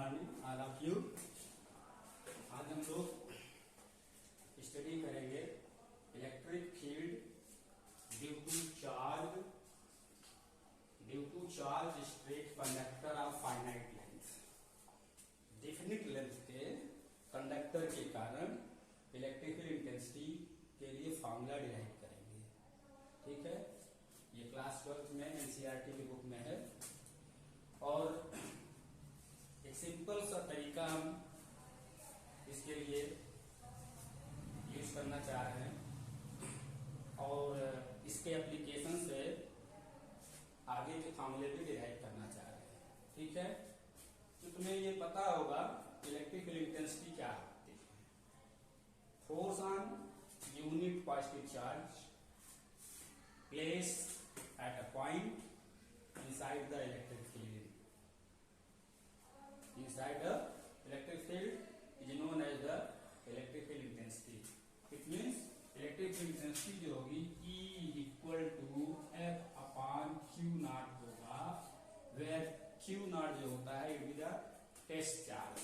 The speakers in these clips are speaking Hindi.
Morning all of you. आज हम लोग स्टडी करेंगे electric field due to charge straight conductor of finite length. Definite length के कंडक्टर के कारण इलेक्ट्रिकल इंटेंसिटी के लिए फॉर्मूला डिराइव करेंगे। ठीक है, ये क्लास 12 में एनसीईआरटी की बुक में है और एक सिंपल सा तरीका हम इसके लिए यूज करना चाह रहे हैं और इसके एप्लीकेशन से आगे के फॉर्मूले भी डिराइव करना चाह रहे हैं। ठीक है, तो तुम्हें ये पता होगा इलेक्ट्रिकल इंटेंसिटी क्या होती है। Force on unit positive charge place at a point inside the electric field. Inside the electric field is known as the electrical intensity. It means electric intensity जो होगी E equal to F upon Q naught होगा, where Q naught जो होता है it is the test charge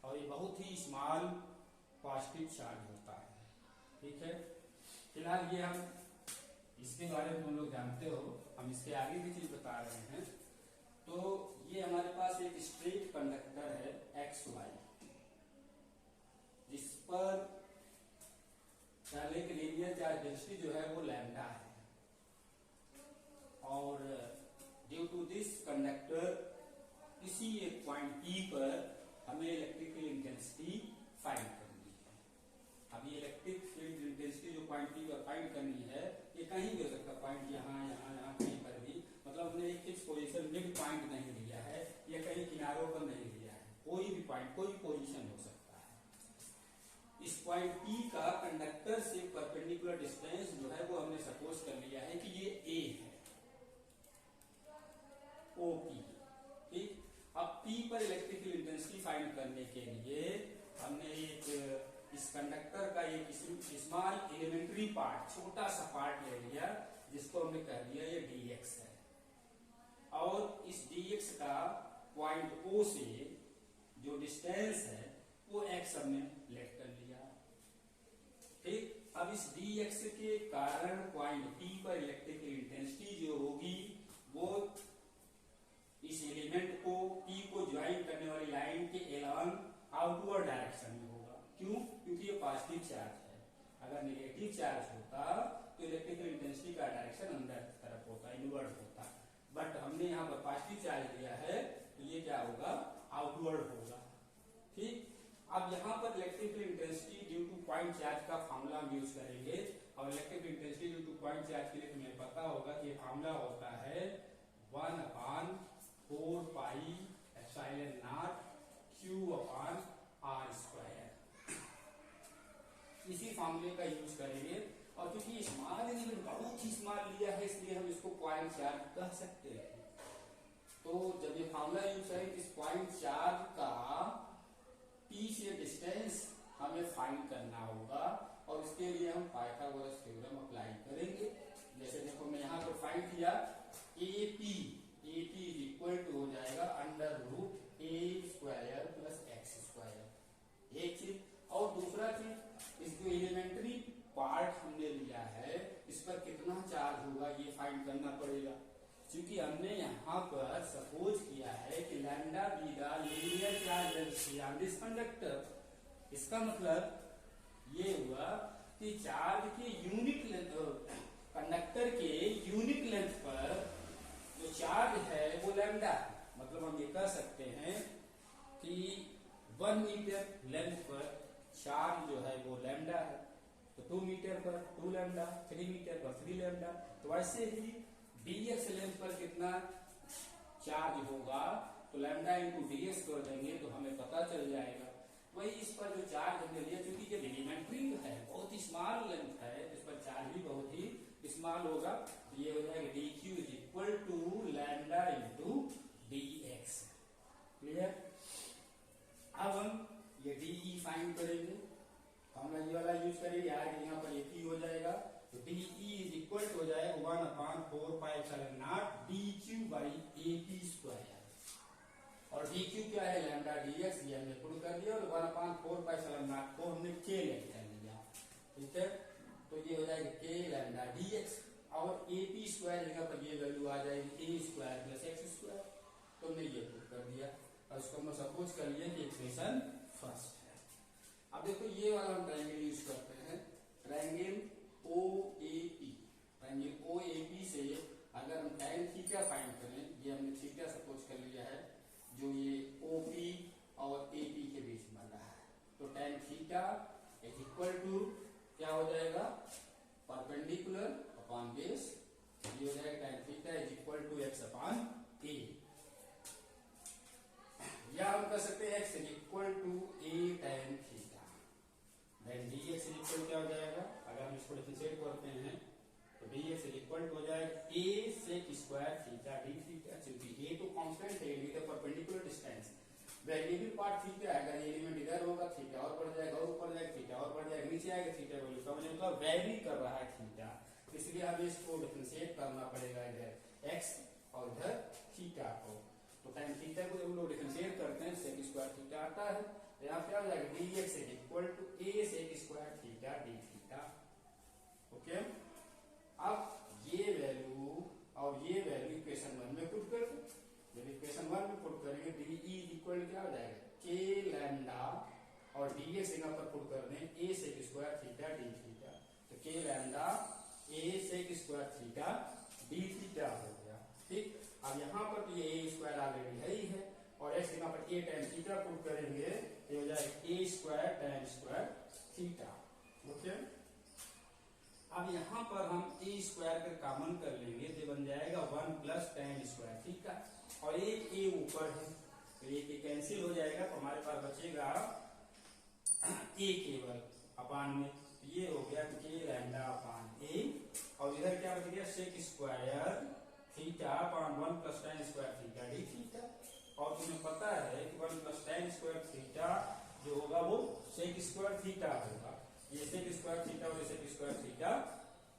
और ये बहुत ही स्मॉल पॉजिटिव चार्ज होता है। ठीक है, फिलहाल ये हम इसके बारे में हम लोग जानते हो, हम इसके आगे भी चीज बता रहे हैं। तो ये हमारे पास एक स्ट्रेट कंडक्टर है एक्स वाई, जिस पर पहले की लीनियर चार्ज डेंसिटी जो है वो लैम्डा है और ड्यू टू दिस कंडक्टर इसी एक पॉइंट पी पर हमें इलेक्ट्रिकल इंटेंसिटी फाइंड करनी है। अब ये इलेक्ट्रिक फील्ड इंटेंसिटी जो पॉइंट पी पर फाइंड करनी है ये कहीं भी हो सकता है, पॉइंट यहाँ यहाँ यहाँ कहीं पर भी, मतलब हमने एक फिक्स पोजीशन मिड पॉइंट नहीं लिया है या कहीं किनारों पर नहीं लिया है, कोई भी पॉइंट कोई पोजीशन हो सकता है। इस पॉइंट पी का कंडक्टर से परपेंडिकुलर डिस्टेंस जो है वो हमने सपोज कर लिया है कि ये ए है, ओपी। ठीक, अब पी पर इलेक्ट्रिकल इंटेंसिटी फाइंड करने के लिए हमने एक इस कंडक्टर का एक स्मॉल एलिमेंट्री पार्ट, छोटा सा पार्ट ले लिया जिसको हमने कह दिया ये dx है और इस dx का पॉइंट O से जो डिस्टेंस है वो x हमने लेट कर लिया। ठीक, अब इस dx के कारण पॉइंट P पर इलेक्ट्रिकल इंटेंसिटी जो होगी वो इस एलिमेंट को P को ज्वाइन करने वाली लाइन के एलॉन्ग आउटवर्ड डायरेक्शन में होगा। क्यों? क्योंकि ये पॉजिटिव चार्ज है। अगर नेगेटिव चार्ज होता तो इलेक्ट्रिकल इंटेंसिटी का डायरेक्शन अंदर की तरफ होता, इनवर्ड होता, बट हमने यहाँ पर पॉजिटिव चार्ज लिया है तो ये क्या होगा, आउटवर्ड होगा। ठीक, अब यहाँ पर electrical intensity due two point charge का फॉर्मूला हम यूज करेंगे और electrical intensity due two point charge के लिए तुम्हें पता होगा कि फॉर्मूला होता है 1/4 पाई एप्सिलॉन नॉट Q/r²। इसी फॉर्मूले का यूज करेंगे और क्योंकि स्मॉल एलिमेंट बहुत ही स्मॉल लिया है इसलिए हम इसको पॉइंट चार्ज कह सकते हैं। तो जब ये फॉर्मूला यूज करेंगे इस पॉइंट चार्ज का P से डिस्टेंस हमें फाइंड करना होगा और इसके लिए हम पाइथागोरस थ्योरम अप्लाई करेंगे। जैसे देखो मैं यहाँ पर फाइंड किया AP इज इक्वल टू हो जाएगा √a² + x²। एक चीज और दूसरा चीज इस जो एलिमेंट्री पार्ट हमने लिया है इस पर कितना चार्ज होगा ये फाइंड करना पड़ेगा, क्योंकि हमने यहाँ पर सपोज किया है कि lambda be the linear charge density on this conductor. इसका मतलब ये हुआ कि चार्ज के यूनिट लेंथ, कंडक्टर के यूनिट लेंथ पर जो चार्ज है वो लैम्डा है। मतलब हम ये कह सकते हैं कि 1 मीटर लेंथ पर चार्ज जो है वो लैम्डा है, तो 2 मीटर पर 2 लैम्डा, 3 मीटर पर 3 लैम्डा। तो वैसे ही dx लेंथ पर कितना चार्ज होगा तो लैम्डा इंटू dx कर देंगे तो हमें पता चल जाएगा। वही इस पर जो चार्ज हमने लिया, क्योंकि ये एलिमेंट्री है बहुत ही स्मॉल लेंथ है, इस पर चार्ज भी बहुत ही स्मॉल होगा, तो ये हो जाएगा dq is equal to lambda into dx। Clear? अब हम ये dE फाइंड करेंगे, हम ये वाला यूज करेंगे, यहाँ पर एक ही हो जाएगा तो dE इज इक्वल हो जाएगा 1/4 पाई एप्सिलॉन नॉट dq/AP²। और dq क्या है, लैम्डा dx दिया और 1/4 पाई साइन नॉट को हमने के ले लिया, ठीक है। तो ये हो जाएगा के लैम्डा dx और AP स्क्वायर जगह पर ये वैल्यू आ जाएगी a square plus x square. तो हमने ये पुट कर दिया और इसको हम सपोज कर लिए कि इक्वेशन फर्स्ट है। अब देखो ये वाला हम ट्रायंगल यूज करते हैं, ट्रायंगल OAP। ट्रायंगल OAP से अगर हम tan थीटा फाइंड करें, ये हमने थीटा सपोज कर लिया है जो ये OP और AP के बीच बन रहा है, तो tan theta is equal to क्या हो जाएगा, परपेंडिकुलर अपॉन बेस, ये हो जाएगा tan theta is equal to x upon a, या हम कर सकते हैं x is equal to a tan theta, then dx is equal क्या हो जाएगा, अगर हम इसको डिफरेंशिएट करते हैं तो dx इज इक्वल टू हो जाएगा a sec square theta d theta, क्योंकि a तो कांस्टेंट है, ये तो perpendicular distance, variable part theta है, अगर एलिमेंट इधर होगा थीटा और बढ़ जाएगा, ऊपर जाएगा थीटा और बढ़ जाएगा, नीचे आएगा थीटा वैल्यू का मतलब वेरी कर रहा है थीटा, इसलिए हमें इसको डिफरेंशिएट करना पड़ेगा इधर x और इधर थीटा को। तो tan थीटा को जब लोग डिफरेंशिएट करते हैं sec स्क्वायर थीटा आता है, तो यहाँ क्या हो जाएगा dx is equal to a sec square theta d theta, okay. अब ये वैल्यू और ये वैल्यू इक्वेशन 1 में पुट कर दो, जब इक्वेशन 1 में पुट करेंगे डी इक्वल क्या हो जाएगा के लैम्डा और dx यहाँ पर पुट कर दें a sec square theta d theta, तो के lambda a sec square theta d theta हो गया, ठीक। अब यहाँ पर तो ये a स्क्वायर ऑलरेडी है ही है और x यहाँ पर a tan थीटा पुट करेंगे तो हो जाएगा a square tan square theta, okay. अब यहाँ पर हम a स्क्वायर का कॉमन कर लेंगे तो बन जाएगा 1 प्लस tan स्क्वायर थीटा, और एक a ऊपर है तो ये कैंसिल हो जाएगा, तो हमारे पास बचेगा a केवल अपान में, तो ये हो गया के लैम्डा अपान a, और इधर क्या बच गया sec square theta upon 1 plus tan square theta d theta, और तुम्हें पता है कि 1 प्लस tan स्क्वायर थीटा जो होगा वो sec स्क्वायर थीटा होगा, ये sec स्क्वायर थीटा और sec स्क्वायर थीटा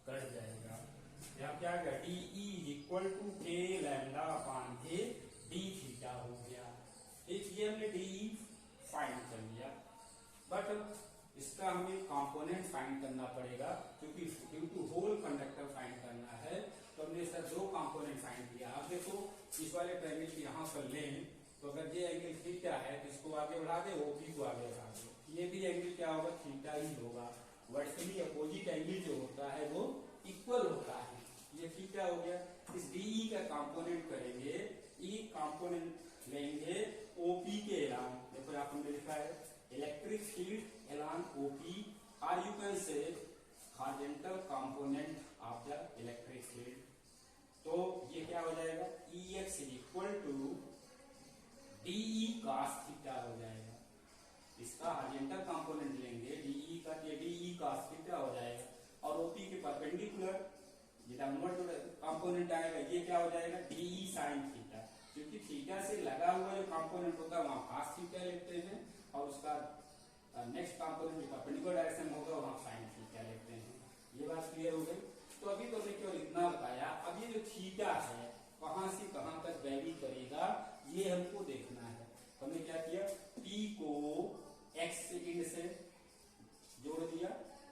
कट जाएगा, यहाँ क्या आ गया डी इक्वल टू के lambda upon A D theta हो गया, ठीक। ये हमने डी फाइंड कर लिया, बट इसका हमें कंपोनेंट फाइंड करना पड़ेगा, क्योंकि due to whole conductor find करना है, तो हमने इसका दो कंपोनेंट फाइंड किया। अब देखो इस वाले ट्रायंगल की यहाँ पर लें तो अगर ये एंगल थीटा है तो इसको आगे बढ़ा दे, ओपी को आगे बढ़ा दे, ये भी एंगल क्या होगा थीटा ही होगा, वर्टिकली अपोजिट एंगल जो होता है वो इक्वल होता है, ये थीटा हो गया। इस डी का कंपोनेंट करेंगे, ई कंपोनेंट लेंगे ओपी के एलान, देखो यहाँ हमने लिखा है इलेक्ट्रिक फील्ड एलान ओपी, और you can say horizontal component of the electric field, तो ये क्या हो जाएगा Ex is equal to DE cos theta हो जाएगा, इसका हॉरिजॉन्टल कंपोनेंट लेंगे DE का, ये DE cos थीटा हो जाएगा, और OP के परपेंडिकुलर ये डाउनवर्ड कंपोनेंट आएगा, ये क्या हो जाएगा DE sin थीटा, क्योंकि थीटा से लगा हुआ जो कंपोनेंट होता है वहां cos थीटा लेते हैं, और उसका नेक्स्ट कंपोनेंट जो परपेंडिकुलर डायरेक्शन होगा वहां sin थीटा लेते हैं। ये बात क्लियर हो गई। तो अभी तो हमने केवल इतना बताया, अब ये जो थीटा है कहां से कहां तक वैरी करेगा ये हमको देखना है, तो हमने क्या किया P को x इंड से जोड़ दिया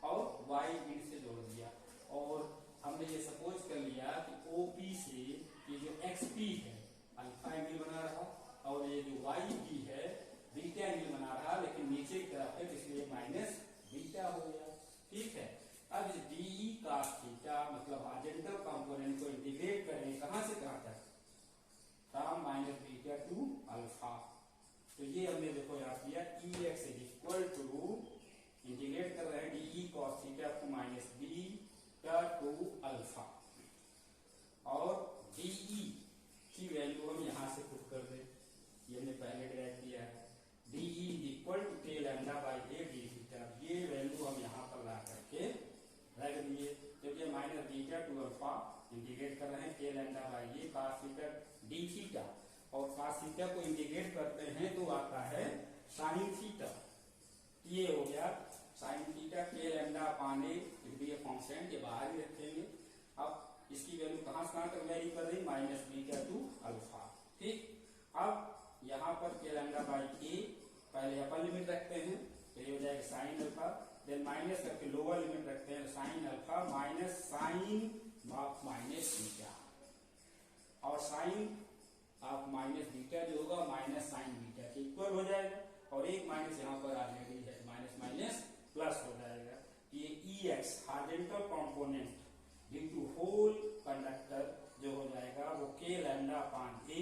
और y इंड से जोड़ दिया, और हमने ये सपोज कर लिया कि OP से ये जो XP है अल्फा एंगल बना रहा, और ये जो YP है बीटा एंगल बना रहा, लेकिन नीचे की तरफ है इसलिए माइनस बीटा हो गया, ठीक है। अब इस DE cos थीटा मतलब हॉरिजॉन्टल कंपोनेंट को इंटीग्रेट करें कहां से कहां तक, from minus beta to alpha, तो ये हमने देखो यहाँ किया Ex is equal to integrate कर रहे हैं DE cos थीटा को माइनस बीटा टू अल्फा, और DE की वैल्यू हम यहाँ से पुट कर दें, ये हमने पहले ड्राइव किया है, DE इज इक्वल टू के lambda by A D theta, ये वैल्यू हम यहाँ पर ला करके रख दिए, जब ये minus beta to alpha integrate कर रहे हैं के lambda by a cos theta D theta, और cos थीटा को इंटीग्रेट करते हैं तो आता है sin थीटा, ये हो गया sin थीटा के लैम्डा अपान ए, ये कांस्टेंट ये बाहर ही रखेंगे। अब इसकी वैल्यू कहां से कहां तक वेरी कर रही माइनस बीटा टू अल्फा, ठीक। अब यहाँ पर के लैम्डा बाई ए पहले अपर लिमिट रखते हैं तो ये हो जाएगा साइन अल्फा, देन माइनस करके लोअर लिमिट रखते हैं sine alpha minus sine of minus beta, और साइन ऑफ माइनस बीटा जो होगा माइनस साइन बीटा के इक्वल हो जाएगा, और एक माइनस यहाँ पर ऑलरेडी है, माइनस माइनस प्लस हो जाएगा। ये E x horizontal component into whole conductor जो हो जाएगा वो K lambda upon a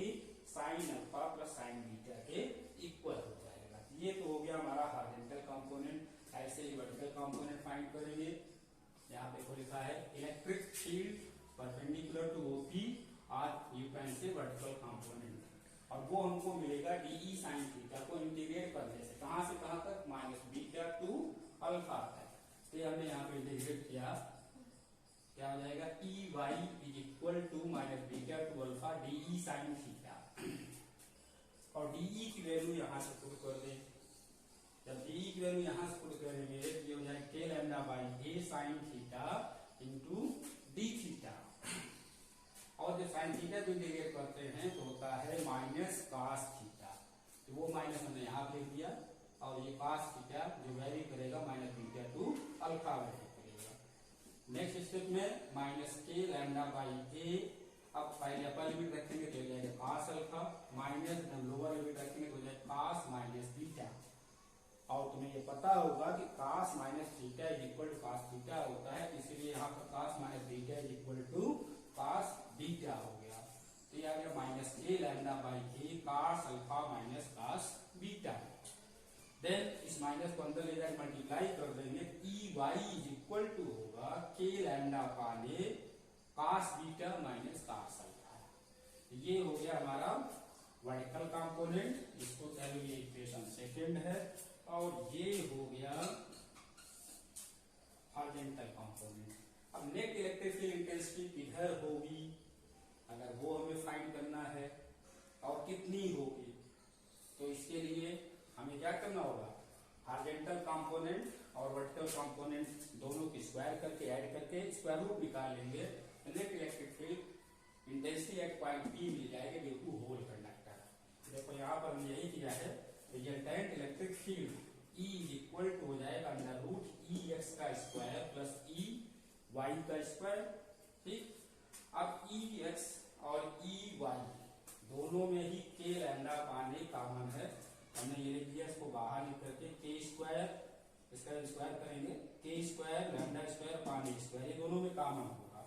sine alpha plus sine beta के इक्वल हो जाएगा। ये तो हो गया हमारा हार्जेंटल कंपोनेंट। ऐसे ही वर्टिकल कंपोनेंट फाइंड करेंगे। यहाँ पे लिखा है electric field perpendicular to OP और you can say vertical component, और वो हमको मिलेगा डीई साइन थीटा को इंटीग्रेट करने से कहां से कहां तक, माइनस बीटा टू अल्फा तक। तो हमने यहाँ पे इंटीग्रेट किया, क्या हो जाएगा E Y is equal to minus beta to alpha DE sine theta, और डीई की वैल्यू यहाँ से पुट कर दें। जब डीई की वैल्यू यहाँ से पुट करेंगे तो ये हो जाएगा के lambda by A sine theta into D theta, और जो साइन थीटा को इंटीग्रेट करते हैं तो होता है माइनस कॉस थीटा, तो वो माइनस हमने यहाँ लिख दिया, और ये कॉस थीटा जो वैरी करेगा minus beta to alpha vary करेगा। नेक्स्ट स्टेप में माइनस के लैम्डा बाई ए, अब पहले अपर लिमिट रखेंगे तो हो जाएगा cos alpha, minus lower limit रखेंगे तो हो जाएगा कॉस माइनस बीटा, और तुम्हें ये पता होगा कि cos minus theta is equal to cos theta होता है, इसीलिए यहाँ पर cos minus beta is equal to cos beta हो गया। तो ये आ गया minus a lambda by a cos alpha minus cos beta. Then इस माइनस को अंदर ले जाकर मल्टीप्लाई कर देंगे, E Y is equal to होगा के lambda by a cos beta minus cos alpha. ये हो गया हमारा वर्टिकल कंपोनेंट, इसको कह लो ये इक्वेशन सेकेंड है, और ये हो गया हॉरिजॉन्टल कंपोनेंट। अब नेट इलेक्ट्रिक फील्ड इंटेंसिटी किधर होगी, अगर वो हमें फाइंड करना है और कितनी होगी, तो इसके लिए हमें क्या करना होगा, हॉरिजॉन्टल कंपोनेंट और वर्टिकल कंपोनेंट दोनों की स्क्वायर करके ऐड करके स्क्वायर रूट निकाल लेंगे, net electric field intensity at point P मिल जाएगा ड्यू टू होल कंडक्टर। देखो यहाँ पर हमने यही किया है, resultant electric field E is equal to हो जाएगा अंडर रूट ई एक्स का स्क्वायर प्लस ई वाई का स्क्वायर। ठीक, अब ई एक्स और ई वाई दोनों में ही के लैम्डा पाने कॉमन है, हमने ये लिख दिया, इसको बाहर लिख करके के स्क्वायर, इसका स्क्वायर करेंगे के स्क्वायर लैम्डा स्क्वायर पाने स्क्वायर, ये दोनों में कॉमन होगा।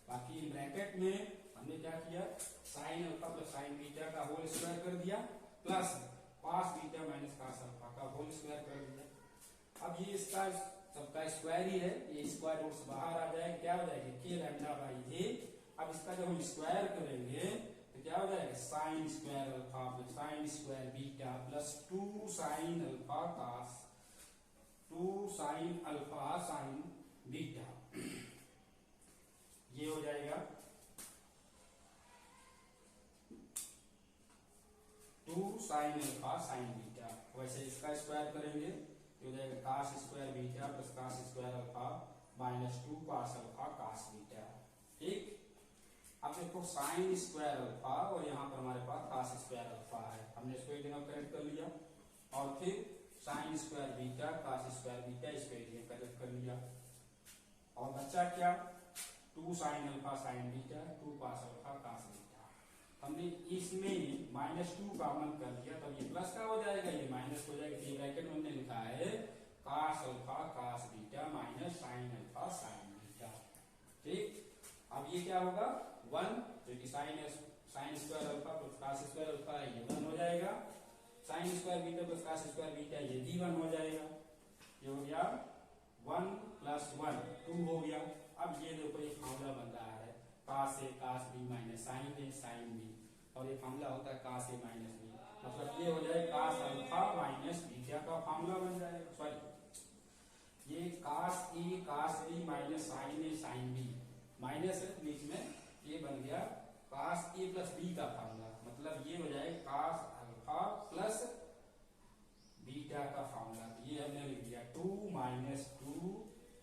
बाकी ब्रैकेट में हमने क्या किया, sign alpha plus sine beta का होल स्क्वायर कर दिया plus cos beta minus cos alpha का होल स्क्वायर कर दिया। अब ये इसका सबका स्क्वायर ही है, ये स्क्वायर रूट से बाहर आ जाएगा, क्या हो जाएगा के लैम्डा बाई ए। अब इसका जब हम स्क्वायर करेंगे तो क्या हो जाएगा sign square alpha plus sine square beta plus 2 sine alpha cos 2 sine alpha sign beta, ये हो जाएगा 2 साइन अल्फा साइन बीटा। वैसे इसका स्क्वायर करेंगे तो हो जाएगा cos square beta plus cos square alpha minus 2 cos alpha cos beta. ठीक, अब देखो साइन स्क्वायर अल्फा और यहाँ पर हमारे पास cos स्क्वायर अल्फा है, हमने इसको एक जगह करेक्ट कर लिया, और फिर sine square beta cos square beta इसको एक जगह करेक्ट कर लिया, और बच्चा क्या 2 sine alpha sign beta 2 cos alpha cos beta. हमने इसमें माइनस 2 कॉमन कर लिया, तब ये प्लस का हो जाएगा, ये माइनस हो जाएगा, ये ब्रैकेट में हमने लिखा है cos alpha cos beta minus sine alpha sign beta. ठीक, अब ये क्या होगा 1, जो कि sign square alpha plus cos square alpha है, ये 1 हो जाएगा, sine square beta plus cos square beta ये भी 1 हो जाएगा, ये हो गया 1 प्लस 1 2 हो गया। अब ये देखो ये फॉर्मूला बन रहा है cos a cos b minus sine a sine b, और ये फॉर्मूला होता है cos a माइनस b, मतलब ये हो जाए cos अल्फा माइनस बीटा का फॉर्मूला बन जाएगा। सॉरी, ये cos a cos b minus sine a sine b, minus है बीच में, ये बन गया cos a प्लस b का फॉर्मूला, मतलब ये हो जाए cos अल्फा प्लस बीटा का फॉर्मूला। ये हमने लिख दिया 2 minus 2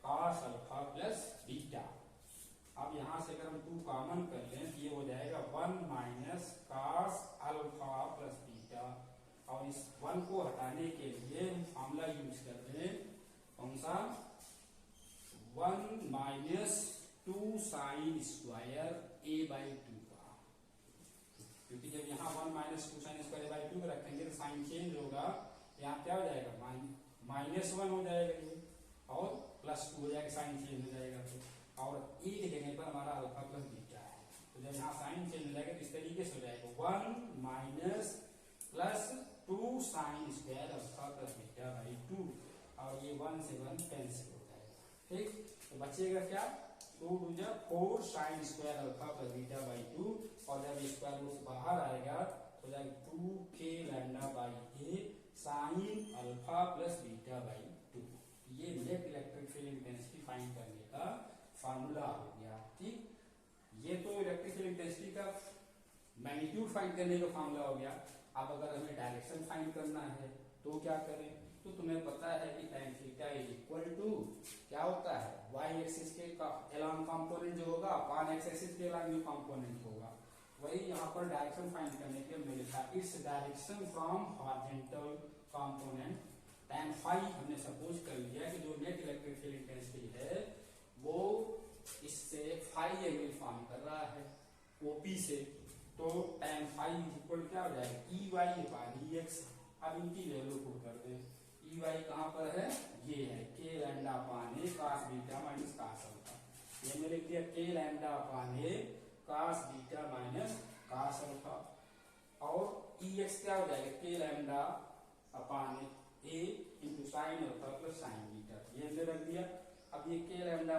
cos alpha plus beta. अब यहां से अगर हम 2 कॉमन कर लें तो ये हो जाएगा 1 minus cos alpha plus beta, और और इस 1 को हटाने के लिए हम फॉर्मूला यूज करते हैं कौन सा, 1 माइनस 2 साइन स्क्वायर a/2 का, क्योंकि जब यहाँ 1 माइनस 2 साइन स्क्वायर a/2 का रखेंगे तो साइन चेंज होगा, यहाँ क्या हो जाएगा -1 हो जाएगा ये, और +2 हो जाएगा, साइन चेंज हो जाएगा तो, और e लिखने पर हमारा अल्फा प्लस बीटा है, तो जब यहाँ साइन चेंज हो जाएगा तो इस तरीके से हो जाएगा 1 minus plus 2 sine square alpha plus बीटा/2, और ये 1 से 1 कैंसिल हो जाएगा, ठीक। तो बचेगा क्या, 2 × 4 साइन स्क्वायर अल्फा प्लस बीटा/2, और जब स्क्वायर रूट बाहर आएगा तो जाएगा 2k λ/a sign alpha plus बीटा/2। ये net electric field intensity find करने का फार्मूला हो गया, ठीक। ये तो इलेक्ट्रिक फील्ड इंटेंसिटी का मैग्नीट्यूड फाइंड करने का फार्मूला हो गया। अब अगर हमें डायरेक्शन फाइंड करना है तो क्या करें, तो तुम्हें पता है कि tan theta is equal to क्या होता है, y एक्सिस के एलॉन्ग कंपोनेंट जो होगा अपान x एक्सिस के एलॉन्ग जो कंपोनेंट होगा, वही यहाँ पर डायरेक्शन फाइंड करने के लिए हमने लिखा its direction from horizontal component tan phi. हमने सपोज कर लिया कि जो नेट इलेक्ट्रिक फील्ड इंटेंसिटी है वो इससे फाई एंगल फॉर्म कर रहा है OP से, तो tan फाई इक्वल क्या हो जाएगा, EY/EX। अब इनकी वैल्यू पुट कर दें, EY कहाँ पर है, ये है k λ/a cos beta minus cos alpha, ये मैंने लिख दिया k λ/a cos beta minus cos alpha, और EX क्या हो जाएगा k λ/a into sine alpha plus sine beta, ये हमने रख दिया। अब ये k λ/a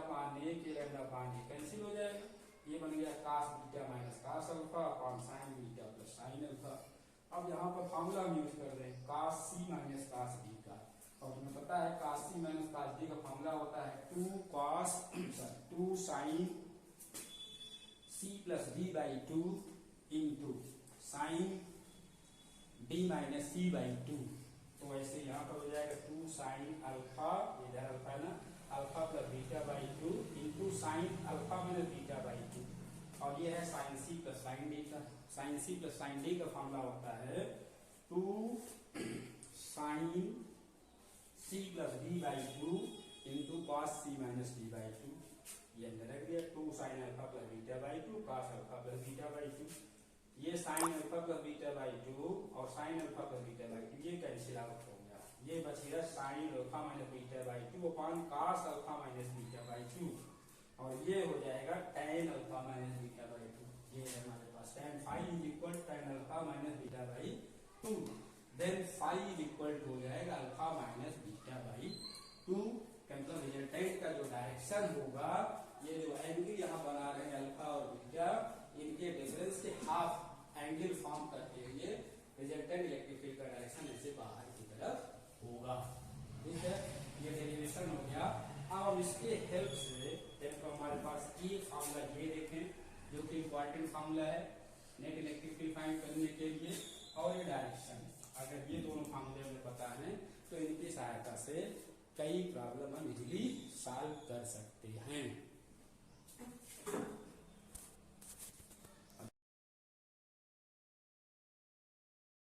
कैंसिल हो जाएगा, ये बन गया cos beta minus cos alpha upon sine beta plus sine alpha. अब यहाँ पर फॉर्मूला हम यूज कर रहे हैं cos c minus cos d का, और तुम्हें पता है cos c minus cos d का फॉर्मूला होता है 2 sine c plus d/2 into sine d minus c/2। तो ऐसे यहाँ पर हो जाएगा 2 साइन अल्फा, इधर अल्फा है ना, अल्फा प्लस बीटा/2 इंटू साइन अल्फा माइनस बीटा/2, और ये है sine C plus sine D का। Sine C plus sine D का फॉर्मूला होता है 2 sine C plus d/2 into cos C minus d/2, ये अंदर रख दिया 2 साइन अल्फा प्लस बीटा/2 कॉस अल्फा प्लस बीटा/2। ये साइन अल्फा प्लस बीटा/2 और साइन अल्फा प्लस बीटा/2 ये कैंसिल आउट हो गया, ये बच गया साइन अल्फा माइनस बीटा/2 अपॉन कॉस अल्फा माइनस बीटा/2, और ये हो जाएगा tan अल्फा माइनस बीटा/2। ये है हमारे पास tan phi is equal tan alpha minus बीटा/2, then phi is equal to हो जाएगा अल्फा माइनस बीटा/2। मतलब रिजल्टेंट का जो डायरेक्शन होगा, ये जो एंगल यहाँ बना रहे हैं अल्फा और बीटा, इनके डिफरेंस के हाफ एंगल फॉर्म करते हुए रिजल्टेंट इलेक्ट्रिक फील्ड का डायरेक्शन ऐसे बाहर की तरफ होगा, ठीक है। ये डेरिवेशन हो गया। अब इसके हेल्प से तो हमारे पास ये फार्मूला ये देखें जो कि इम्पोर्टेंट फार्मूला है नेट इलेक्ट्रिक फील्ड फाइंड करने के लिए, और ये डायरेक्शन, अगर ये दोनों फार्मूले हमें पता है तो इनकी सहायता से कई प्रॉब्लम हम इजीली सॉल्व कर सकते हैं।